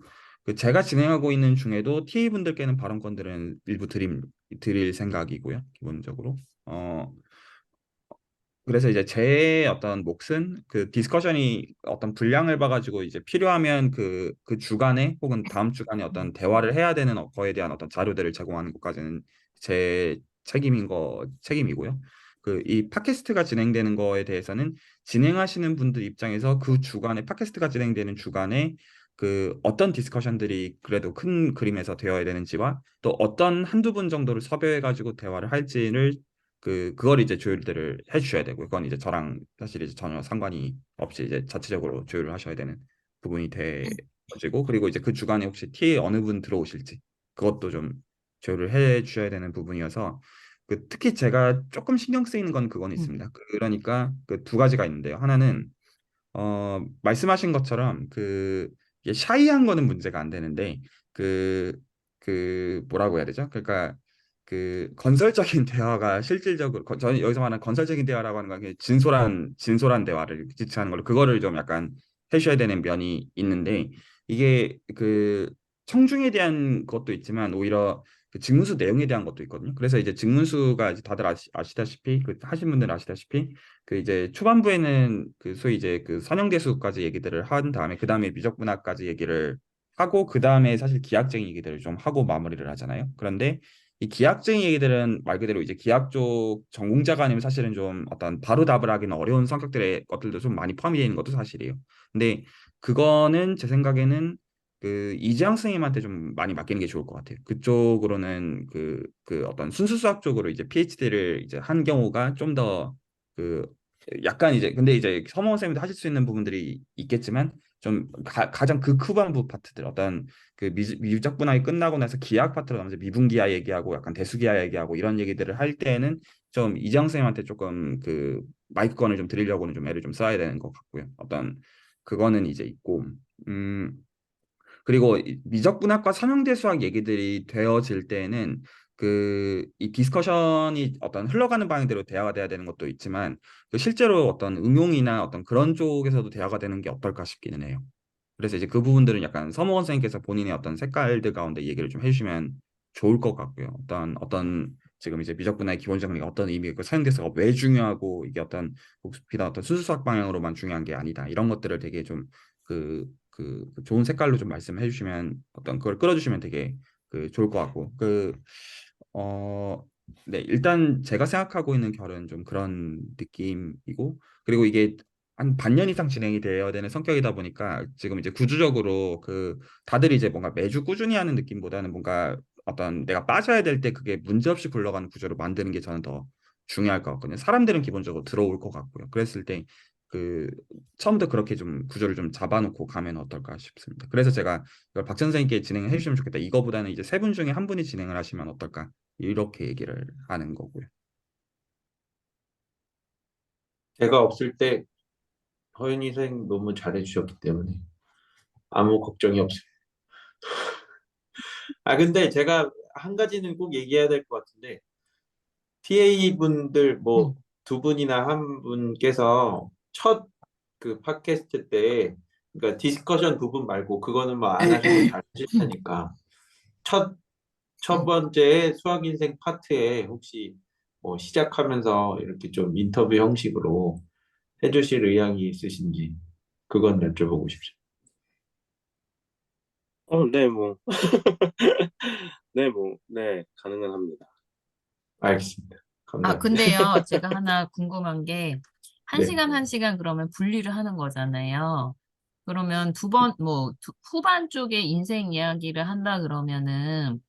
[SPEAKER 2] 제가 진행하고 있는 중에도 TA 분들께는 발언권들은 일부 드릴 생각이고요. 기본적으로. 그래서 이제 제 어떤 몫은 그 디스커션이 어떤 분량을 봐가지고 이제 필요하면 그 주간에 혹은 다음 주간에 어떤 대화를 해야 되는 거에 대한 어떤 자료들을 제공하는 것까지는 제 책임이고요. 이 팟캐스트가 진행되는 거에 대해서는 진행하시는 분들 입장에서 그 주간에 팟캐스트가 진행되는 주간에 어떤 디스커션들이 그래도 큰 그림에서 되어야 되는지와 또 어떤 한두 분 정도를 섭외해가지고 대화를 할지를 그걸 이제 조율들을 해주셔야 되고 그건 이제 저랑 사실 이제 전혀 상관이 없이 이제 자체적으로 조율을 하셔야 되는 부분이 돼가지고 그리고 이제 그 주간에 혹시 TA 어느 분 들어오실지 그것도 좀 조율을 해 주셔야 되는 부분이어서 특히 제가 조금 신경 쓰이는 건 그건
[SPEAKER 5] 음.
[SPEAKER 2] 있습니다. 그러니까 그 두 가지가 있는데요. 하나는 말씀하신 것처럼 이게 샤이한 거는 문제가 안 되는데 뭐라고 해야 되죠? 그러니까 건설적인 대화가 실질적으로 저는 여기서 말하는 건설적인 대화라고 하는 건 그냥 진솔한 대화를 지칭하는 걸로 그거를 좀 약간 해주셔야 되는 면이 있는데 이게 청중에 대한 것도 있지만 오히려 직문수 내용에 대한 것도 있거든요. 그래서 이제 직문수가 이제 다들 아시다시피 하신 분들은 아시다시피 이제 초반부에는 소위 이제 선형대수까지 얘기들을 한 다음에 그 다음에 미적분학까지 얘기를 하고 그 다음에 사실 기하학적인 얘기들을 좀 하고 마무리를 하잖아요. 그런데 이 기하학적인 얘기들은 말 그대로 이제 기하학 쪽 전공자가 아니면 사실은 좀 어떤 바로 답을 하기는 어려운 성격들의 것들도 좀 많이 포함이 되어 있는 것도 사실이에요. 근데 그거는 제 생각에는 이재영 선생님한테 좀 많이 맡기는 게 좋을 것 같아요. 그쪽으로는 어떤 순수 수학 쪽으로 이제 PhD를 이제 한 경우가 좀더 약간 이제 근데 이제 서명호 쌤도 하실 수 있는 부분들이 있겠지만 좀 가장 극 후반부 파트들 어떤 그 미적 분할이 끝나고 나서 기하학 파트로 나면서 미분기하 얘기하고 약간 대수기하 얘기하고 이런 얘기들을 할 때는 좀 이정 선생님한테 조금 그 마이크권을 좀 드리려고는 좀 애를 좀 써야 되는 것 같고요. 어떤 그거는 이제 있고 음 그리고 미적분학과 삼형대수학 얘기들이 되어질 때는 그 이 디스커션이 어떤 흘러가는 방향대로 대화가 돼야 되는 것도 있지만 그 실제로 어떤 응용이나 어떤 그런 쪽에서도 대화가 되는 게 어떨까 싶기는 해요. 그래서 이제 그 부분들은 약간 서모원 선생님께서 본인의 어떤 색깔들 가운데 얘기를 좀 해주시면 좋을 것 같고요. 어떤 지금 이제 미적분학의 기본 정리가 어떤 의미고 사용대사가 왜 중요하고 이게 어떤 비단 어떤 수수학 방향으로만 중요한 게 아니다. 이런 것들을 되게 좀 그 좋은 색깔로 좀 말씀해 주시면 어떤 그걸 끌어주시면 되게 그 좋을 것 같고 어, 네, 일단 제가 생각하고 있는 결은 좀 그런 느낌이고, 그리고 이게 한 반년 이상 진행이 되어야 되는 성격이다 보니까 지금 이제 구조적으로 그 다들 이제 뭔가 매주 꾸준히 하는 느낌보다는 뭔가 어떤 내가 빠져야 될 때 그게 문제없이 굴러가는 구조를 만드는 게 저는 더 중요할 것 같거든요. 사람들은 기본적으로 들어올 것 같고요. 그랬을 때 그 처음부터 그렇게 좀 구조를 좀 잡아놓고 가면 어떨까 싶습니다. 그래서 제가 이걸 박 선생님께 진행을 해주시면 좋겠다. 이거보다는 이제 세 분 중에 한 분이 진행을 하시면 어떨까? 이렇게 얘기를 하는 거고요.
[SPEAKER 1] 제가 없을 때 허윤희 선생 너무 잘해주셨기 때문에 아무 걱정이 없어요. 아, 근데 제가 한 가지는 꼭 얘기해야 될 것 같은데, TA 분들 뭐
[SPEAKER 5] 음.
[SPEAKER 1] 두 분이나 한 분께서 첫 그 팟캐스트 때, 그러니까 디스커션 부분 말고 그거는 뭐 안 하셔도 잘 하실 테니까 첫 첫 번째 수학 인생 파트에 혹시 뭐 시작하면서 이렇게 좀 인터뷰 형식으로 해주실 의향이 있으신지 그건 여쭤보고 싶어요.
[SPEAKER 4] 네, 뭐, 네, 뭐, 네, 가능은 합니다.
[SPEAKER 1] 알겠습니다.
[SPEAKER 5] 아,
[SPEAKER 1] 감사합니다.
[SPEAKER 5] 근데요, 제가 하나 궁금한 게, 한
[SPEAKER 1] 네.
[SPEAKER 5] 시간 한 시간 그러면 분리를 하는 거잖아요. 그러면 두 번, 뭐, 후반 쪽에 인생 이야기를 한다 그러면은,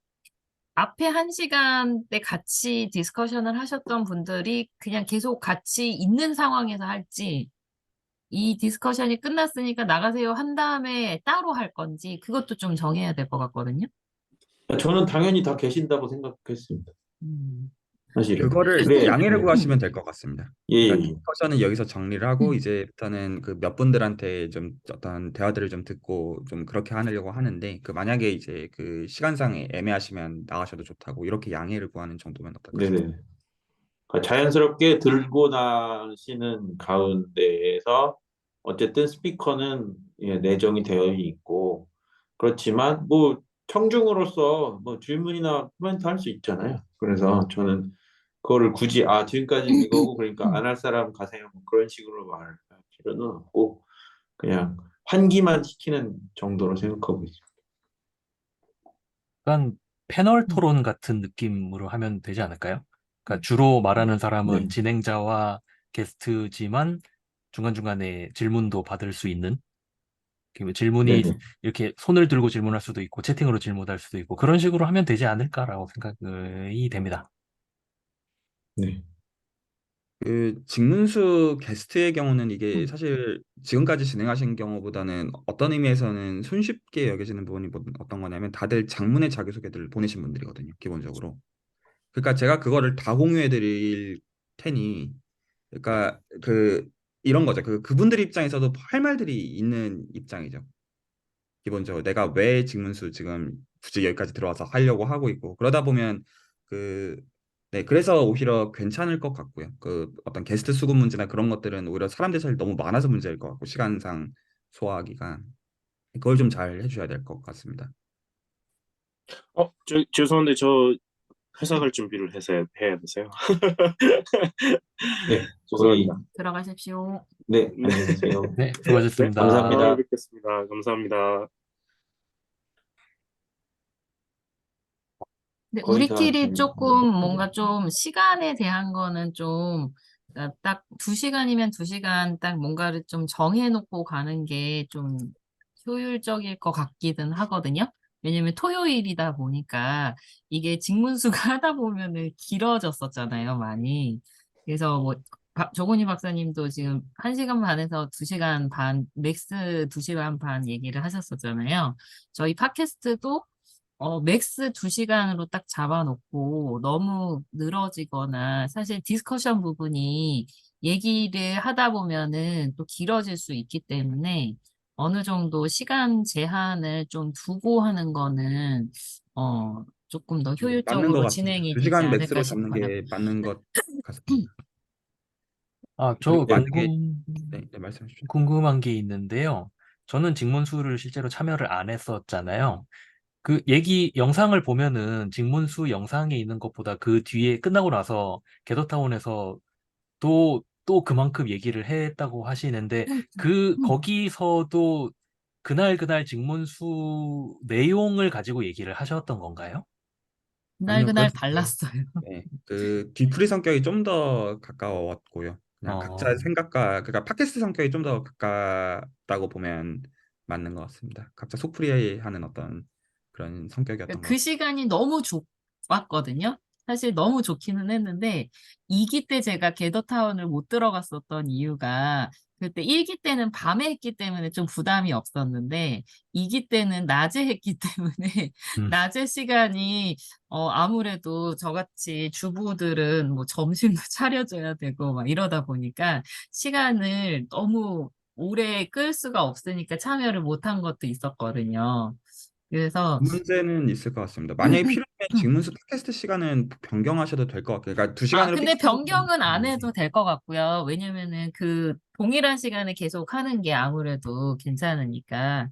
[SPEAKER 5] 앞에 한 시간 때 같이 디스커션을 하셨던 분들이 그냥 계속 같이 있는 상황에서 할지, 이 디스커션이 끝났으니까 나가세요 한 다음에 따로 할 건지, 그것도 좀 정해야 될 것 같거든요.
[SPEAKER 1] 저는 당연히 다 계신다고 생각했습니다.
[SPEAKER 5] 음.
[SPEAKER 1] 사실은.
[SPEAKER 2] 그거를
[SPEAKER 1] 그래.
[SPEAKER 2] 양해를 구하시면 될 것 같습니다.
[SPEAKER 1] 예, 예,
[SPEAKER 2] 그러니까
[SPEAKER 1] 예.
[SPEAKER 2] 디스커션은 여기서 정리를 하고 이제부터는 그 몇 분들한테 좀 어떤 대화들을 좀 듣고 좀 그렇게 하려고 하는데 그 만약에 이제 그 시간상 애매하시면 나가셔도 좋다고 이렇게 양해를 구하는 정도면 어떨까 싶습니다.
[SPEAKER 1] 네네. 자연스럽게 들고 나시는 가운데에서 어쨌든 스피커는 예, 내정이 되어 있고 그렇지만 뭐 청중으로서 뭐 질문이나 코멘트 할 수 있잖아요. 그래서 저는 그거를 굳이 지금까지 이거고 그러니까 안 할 사람 가세요 뭐 그런 식으로 말할 필요는 없고 그냥 환기만 시키는 정도로 생각하고 있습니다.
[SPEAKER 3] 약간 패널 토론 같은 느낌으로 하면 되지 않을까요? 그러니까 주로 말하는
[SPEAKER 1] 네,
[SPEAKER 3] 사람은 진행자와 게스트지만 중간중간에 질문도 받을 수 있는 질문이
[SPEAKER 1] 네네,
[SPEAKER 3] 이렇게 손을 들고 질문할 수도 있고 채팅으로 질문할 수도 있고 그런 식으로 하면 되지 않을까라고 생각이 됩니다.
[SPEAKER 1] 네,
[SPEAKER 2] 그 직문수 게스트의 경우는 이게 사실 지금까지 진행하신 경우보다는 어떤 의미에서는 손쉽게 여겨지는 부분이 어떤 거냐면 다들 장문의 자기소개들을 보내신 분들이거든요, 기본적으로. 그러니까 제가 그거를 다 공유해 드릴 테니 그러니까 그 이런 거죠. 그분들 입장에서도 할 말들이 있는 입장이죠. 기본적으로 내가 왜 직문수 지금 굳이 여기까지 들어와서 하려고 하고 있고 그러다 보면 그 네, 그래서 오히려 괜찮을 것 같고요. 그 어떤 게스트 수급 문제나 그런 것들은 오히려 사람들 사이 너무 많아서 문제일 것 같고 시간상 소화하기가 그걸 좀 잘 해줘야 될 것 같습니다.
[SPEAKER 4] 죄송한데 저 회사 갈 준비를 해야 되세요.
[SPEAKER 1] 네, 거의
[SPEAKER 4] 죄송합니다.
[SPEAKER 5] 들어가십시오.
[SPEAKER 1] 네,
[SPEAKER 4] 네,
[SPEAKER 1] 안녕히 계세요.
[SPEAKER 3] 네,
[SPEAKER 4] 네,
[SPEAKER 3] 수고하셨습니다.
[SPEAKER 4] 다음에
[SPEAKER 1] 감사합니다.
[SPEAKER 4] 뵙겠습니다. 감사합니다.
[SPEAKER 5] 근데
[SPEAKER 1] 거의 다
[SPEAKER 5] 우리끼리
[SPEAKER 1] 지금
[SPEAKER 5] 조금 뭔가 좀 시간에 대한 거는 좀, 딱 2시간이면 2시간 딱 뭔가를 좀 정해놓고 가는 게 좀 효율적일 것 같기는 하거든요. 왜냐면 토요일이다 보니까 이게 직문수가 하다 보면은 길어졌었잖아요, 많이. 그래서 뭐 조건희 박사님도 지금 1시간 반에서 2시간 반, 맥스 2시간 반 얘기를 하셨었잖아요. 저희 팟캐스트도 맥스 2시간으로 딱 잡아놓고 너무 늘어지거나 사실 디스커션 부분이 얘기를 하다 보면은 또 길어질 수 있기 때문에 어느 정도 시간 제한을 좀 두고 하는 거는 조금 더
[SPEAKER 2] 맞는 것
[SPEAKER 5] 효율적으로
[SPEAKER 2] 같습니다.
[SPEAKER 5] 진행이 되지
[SPEAKER 2] 2시간
[SPEAKER 5] 않을까
[SPEAKER 2] 맥스로 잡는
[SPEAKER 5] 싶어요.
[SPEAKER 2] 게 맞는 것 같습니다.
[SPEAKER 3] 저
[SPEAKER 2] 그리고 만약에 네, 네, 말씀해 주시죠.
[SPEAKER 3] 궁금한 게 있는데요. 저는 직문수를 실제로 참여를 안 했었잖아요. 그 얘기 영상을 보면은 직문수 영상에 있는 것보다 그 뒤에 끝나고 나서 게더타운에서 또 그만큼 얘기를 했다고 하시는데 거기서도 그날 직문수 내용을 가지고 얘기를 하셨던 건가요?
[SPEAKER 5] 그날
[SPEAKER 2] 아니요,
[SPEAKER 5] 그날 달랐어요.
[SPEAKER 2] 네, 그 뒤풀이 성격이 좀 더 가까웠고요. 그냥 각자의
[SPEAKER 3] 어,
[SPEAKER 2] 생각과 그러니까 팟캐스트 성격이 좀 더 가깝다고 보면 맞는 것 같습니다. 각자 속풀이 하는 어떤 그런 성격이었던 것
[SPEAKER 5] 그 시간이 너무 좋았거든요. 사실 너무 좋기는 했는데 2기 때 제가 게더타운을 못 들어갔었던 이유가 그때 1기 때는 밤에 했기 때문에 좀 부담이 없었는데 2기 때는 낮에 했기 때문에
[SPEAKER 3] 음,
[SPEAKER 5] 낮에 시간이 아무래도 저같이 주부들은 뭐 점심도 차려줘야 되고 막 이러다 보니까 시간을 너무 오래 끌 수가 없으니까 참여를 못한 것도 있었거든요. 그래서
[SPEAKER 2] 문제는 있을 것 같습니다. 만약에 필요하면 직문수 팟캐스트 시간은 변경하셔도 될 것 같아요. 그러니까 2시간으로
[SPEAKER 5] 근데
[SPEAKER 2] 픽스하는
[SPEAKER 5] 변경은 안
[SPEAKER 2] 건
[SPEAKER 5] 해도 될 것 같고요. 왜냐면은 그 동일한 시간에 계속 하는 게 아무래도 괜찮으니까.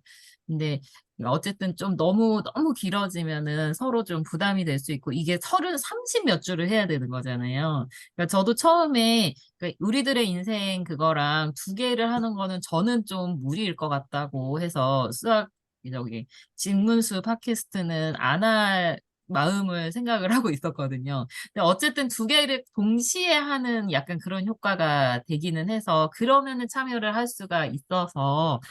[SPEAKER 5] 근데 어쨌든 좀 너무 길어지면은 서로 좀 부담이 될 수 있고 이게 30 몇 주를 해야 되는 거잖아요. 그러니까 저도 처음에 그러니까 우리들의 인생 그거랑 2개를 하는 거는 저는 좀 무리일 것 같다고 해서 저기 진문수 팟캐스트는 안 할 마음을 생각을 하고 있었거든요. 근데 어쨌든 2개를 동시에 하는 약간 그런 효과가 되기는 해서 그러면은 참여를 할 수가 있어서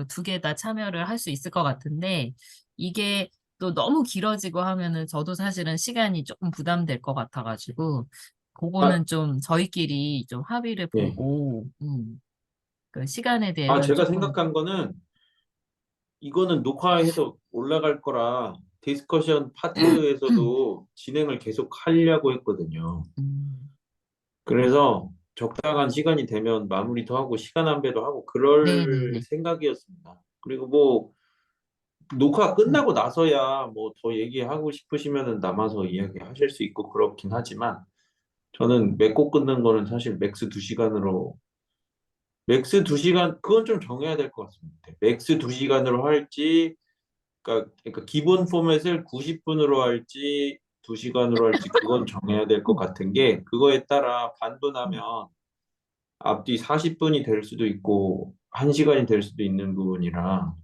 [SPEAKER 5] 2개 다 참여를 할 수 있을 것 같은데 이게 또 너무 길어지고 하면은 저도 사실은 시간이 조금 부담될 것 같아가지고
[SPEAKER 1] 아,
[SPEAKER 5] 그거는 좀 저희끼리 좀 합의를
[SPEAKER 1] 예.
[SPEAKER 5] 보고 그 시간에 대해서는
[SPEAKER 1] 제가
[SPEAKER 5] 조금
[SPEAKER 1] 생각한 거는 이거는 녹화해서 올라갈 거라 디스커션 파트에서도 진행을 계속 하려고 했거든요.
[SPEAKER 5] 음,
[SPEAKER 1] 그래서 적당한 시간이 되면 마무리도 하고 시간 안배도 하고 그럴
[SPEAKER 5] 네네네.
[SPEAKER 1] 생각이었습니다. 그리고 뭐 녹화 끝나고 나서야 뭐 더 얘기하고 싶으시면은 남아서 이야기하실 수 있고 그렇긴 하지만 저는 맺고 끊는 거는 사실 맥스 2시간으로 맥스 2시간 그건 좀 정해야 될 것 같습니다. 맥스 2시간으로 할지 그러니까 기본 포맷을 90분으로 할지 2시간으로 할지 그건 정해야 될 것 같은 게 그거에 따라 반분하면 앞뒤 40분이 될 수도 있고 1시간이 될 수도 있는 부분이라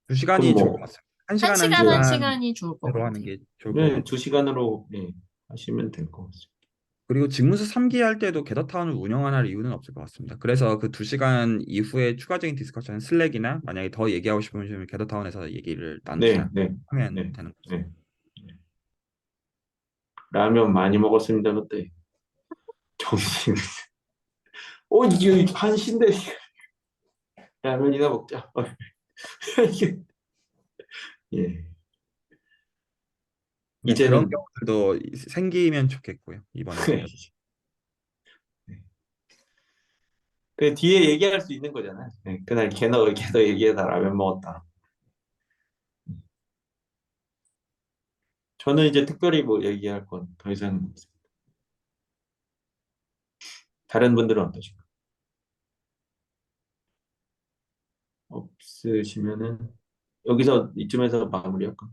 [SPEAKER 1] 그건
[SPEAKER 2] 2시간이 좋을 것
[SPEAKER 1] 뭐
[SPEAKER 2] 같습니다. 1시간,
[SPEAKER 5] 1시간
[SPEAKER 1] 예,
[SPEAKER 5] 1시간이 좋을 것
[SPEAKER 2] 1시간으로 하는
[SPEAKER 5] 같아요.
[SPEAKER 2] 게 좋을 것
[SPEAKER 1] 네,
[SPEAKER 2] 같고.
[SPEAKER 1] 2시간으로 예, 하시면 될 것 같습니다.
[SPEAKER 2] 그리고 직무수 3기 할 때도 게더타운을 운영할 이유는 없을 것 같습니다. 그래서 그 2시간 이후에 추가적인 디스커션 슬랙이나 만약에 더 얘기하고 싶으면 게더타운에서 얘기를
[SPEAKER 1] 네,
[SPEAKER 2] 나누시나
[SPEAKER 1] 네,
[SPEAKER 2] 하면
[SPEAKER 1] 네,
[SPEAKER 2] 되는 거죠.
[SPEAKER 1] 네. 라면 많이 먹었습니다 그때. 정신. 이게 한신데 라면이나 먹자. 이게 예,
[SPEAKER 2] 네, 그런
[SPEAKER 1] 이제는
[SPEAKER 2] 경우들도 생기면 좋겠고요. 이번에 게더.
[SPEAKER 1] 그 뒤에 얘기할 수 있는 거잖아요. 네, 그날 걔너 얘기해다 라면 먹었다. 저는 이제 특별히 뭐 얘기할 건 더 이상 다른 분들은 어떠신가요? 없으시면은 여기서 이쯤에서 마무리할까?